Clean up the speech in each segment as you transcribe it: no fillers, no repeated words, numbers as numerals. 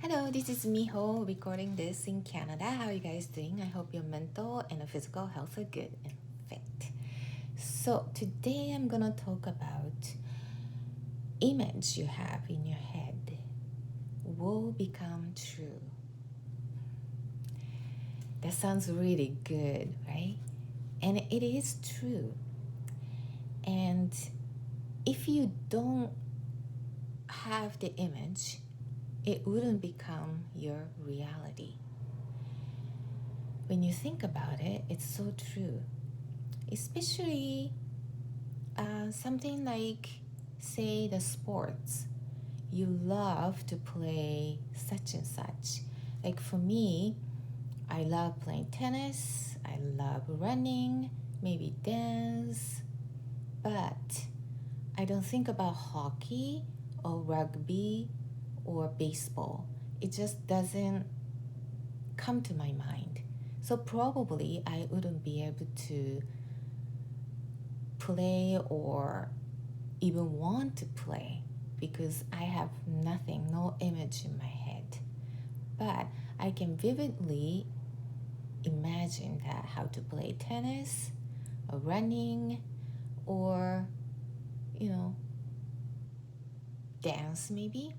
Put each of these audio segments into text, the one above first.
Hello, this is Miho recording this in Canada. How are you guys doing? I hope your mental and physical health are good and fit. So today I'm gonna talk about image you have in your head will become true. That sounds really good, right? And it is true. And if you don't have the image, it wouldn't become your reality. When you think about it, it's so true. Especially something like, say, the sports. You love to play such and such. Like for me, I love playing tennis, I love running, maybe dance, but I don't think about hockey or rugby or baseball. It just doesn't come to my mind. So probably I wouldn't be able to play or even want to play because I have nothing, no image in my head. But I can vividly imagine that how to play tennis or running or, dance maybe.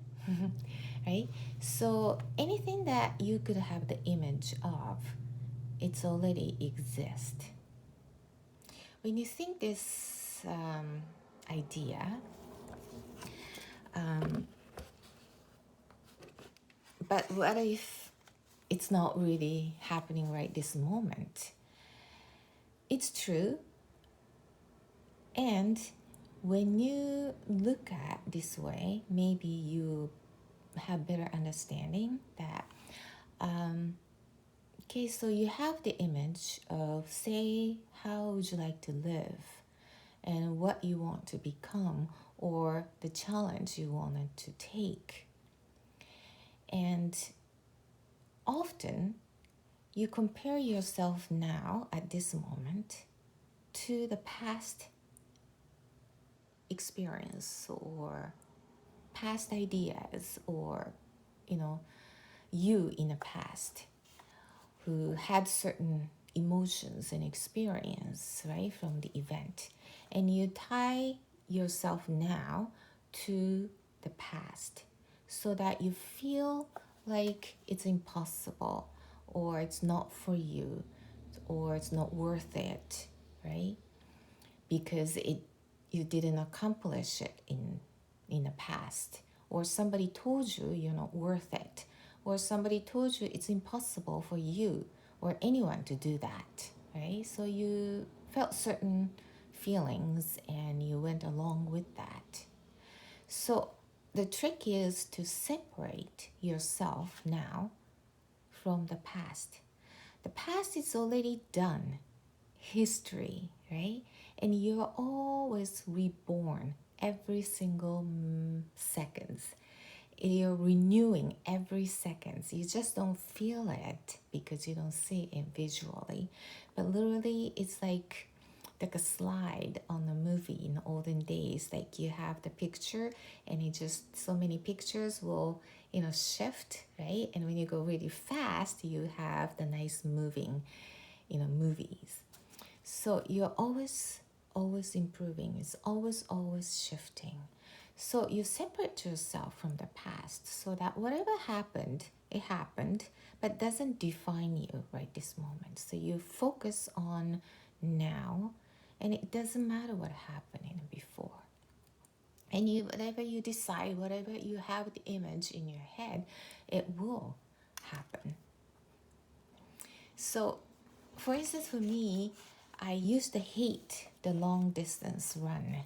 Right? So anything that you could have the image of, it's already exist. When you think this idea, but what if it's not really happening right this moment? It's true. And when you look at this way, maybe you have better understanding that, okay, so you have the image of, say, how would you like to live and what you want to become or the challenge you wanted to take. And often you compare yourself now at this moment to the past experience or past ideas or you in the past who had certain emotions and experience, right, from the event, and you tie yourself now to the past so that you feel like it's impossible or it's not for you or it's not worth it, right, because you didn't accomplish it in the past, or somebody told you you're not worth it, or somebody told you it's impossible for you or anyone to do that, right? So you felt certain feelings and you went along with that. So the trick is to separate yourself now from the past. The past is already done, history, right? And you're always reborn every single seconds. You're renewing every seconds. You just don't feel it because you don't see it visually. But literally, it's like a slide on a movie in the olden days. Like you have the picture and it just, so many pictures will, shift, right? And when you go really fast, you have the nice moving, movies. So you're always improving. It's always shifting. So you separate yourself from the past so that whatever happened, it happened, but doesn't define you right this moment. So you focus on now, and it doesn't matter what happened in before. And whatever you decide, whatever you have the image in your head, it will happen. So, for instance, for me, I used to hate the long distance run.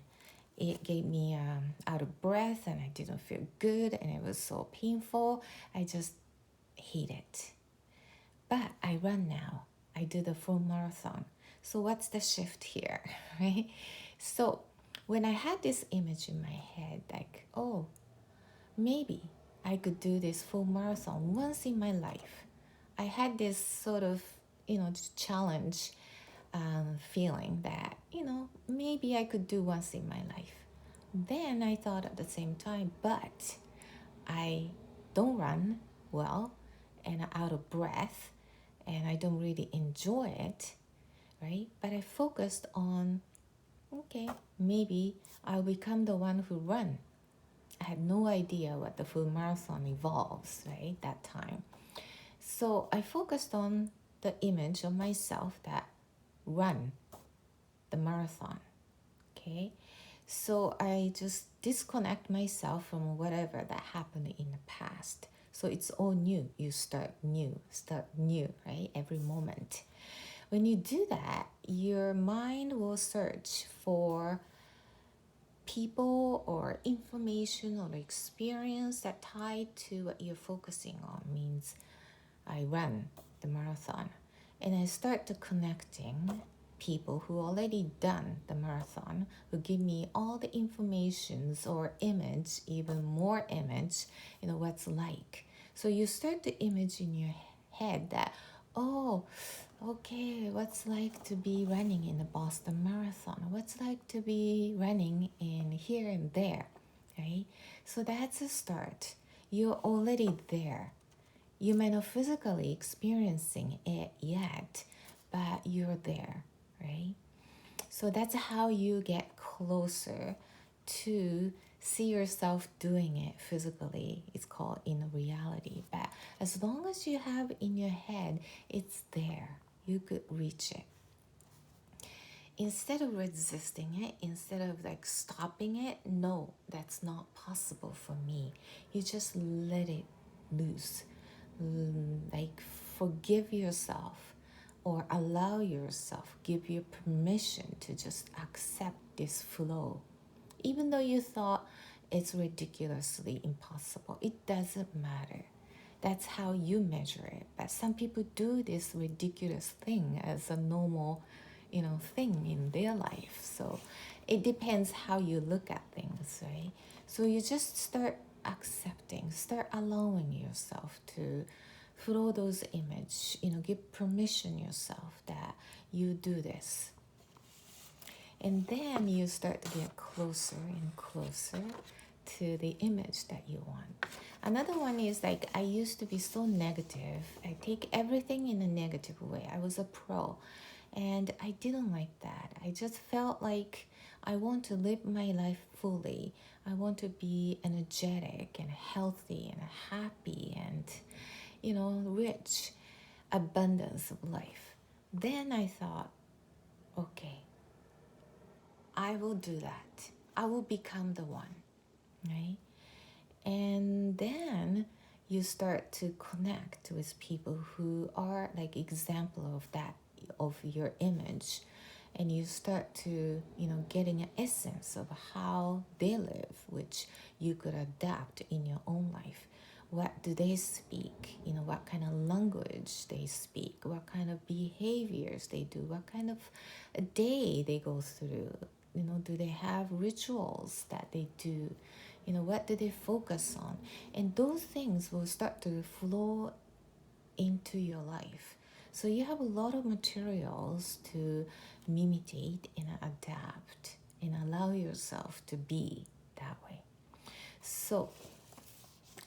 It gave me out of breath and I didn't feel good and it was so painful. I just hate it. But I run now. I do the full marathon. So what's the shift here, right? So when I had this image in my head, like, oh, maybe I could do this full marathon once in my life. I had this sort of, challenge feeling that, maybe I could do once in my life. Then I thought at the same time, but I don't run well and out of breath, and I don't really enjoy it, right? But I focused on, okay, maybe I'll become the one who run. I had no idea what the full marathon involves, right, that time. So I focused on the image of myself that run the marathon, okay? So I just disconnect myself from whatever that happened in the past. So it's all new. You start new, right? Every moment. When you do that, your mind will search for people or information or experience that tie to what you're focusing on. Means I run the marathon and I start to connecting people who already done the marathon, who give me all the informations or image, even more image, what's like. So you start to image in your head that, oh, okay, what's like to be running in the Boston Marathon? What's like to be running in here and there, right? So that's a start. You're already there. You may not physically experiencing it yet, but you're there, right? So that's how you get closer to see yourself doing it physically. It's called in reality. But as long as you have in your head, it's there. You could reach it. Instead of resisting it, instead of like stopping it, no, that's not possible for me. You just let it loose. Like forgive yourself or allow yourself, give you permission to just accept this flow. Even though you thought it's ridiculously impossible, it doesn't matter. That's how you measure it. But some people do this ridiculous thing as a normal, thing in their life. So it depends how you look at things, right? So you just start accepting, start allowing yourself to throw those images, give permission yourself that you do this. And then you start to get closer and closer to the image that you want. Another one is like, I used to be so negative. I take everything in a negative way. I was a pro and I didn't like that. I just felt like I want to live my life fully. I want to be energetic and healthy and happy and, rich, abundance of life. Then I thought, okay, I will do that. I will become the one, right? And then you start to connect with people who are like example of that, of your image. And you start to, getting an essence of how they live, which you could adapt in your own life. What do they speak? What kind of language they speak? What kind of behaviors they do? What kind of a day they go through? Do they have rituals that they do? What do they focus on? And those things will start to flow into your life. So you have a lot of materials to imitate and adapt and allow yourself to be that way. So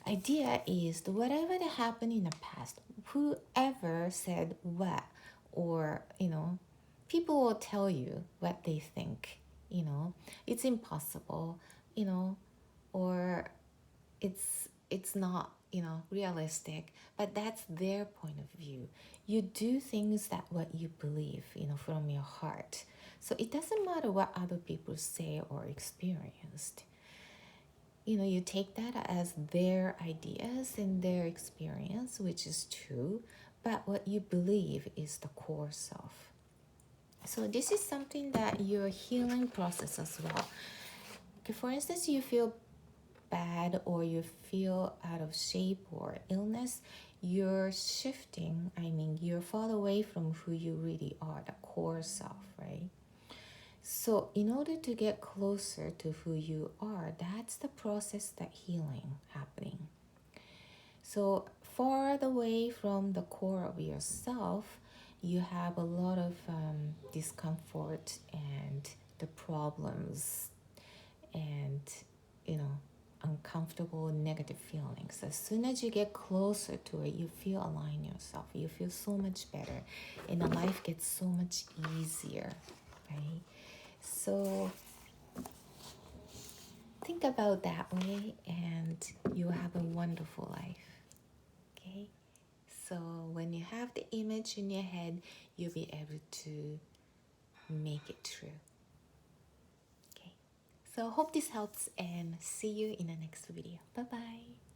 idea is that whatever that happened in the past, whoever said what, or, people will tell you what they think, it's impossible, or it's not, realistic, but that's their point of view. You do things that what you believe, from your heart. So it doesn't matter what other people say or experienced. You take that as their ideas and their experience, which is true, but what you believe is the core self. So this is something that your healing process as well. Okay, for instance, you feel bad or you feel out of shape or illness, you're shifting, you're far away from who you really are, the core self, right? So in order to get closer to who you are, that's the process that healing happening. So far away from the core of yourself, you have a lot of discomfort and the problems and, uncomfortable negative feelings. As soon as you get closer to it, you feel align yourself, you feel so much better, and the life gets so much easier, right? So think about that way and you'll have a wonderful life. Okay, so when you have the image in your head, you'll be able to make it true. Okay, so hope this helps and see you in the next video. Bye bye.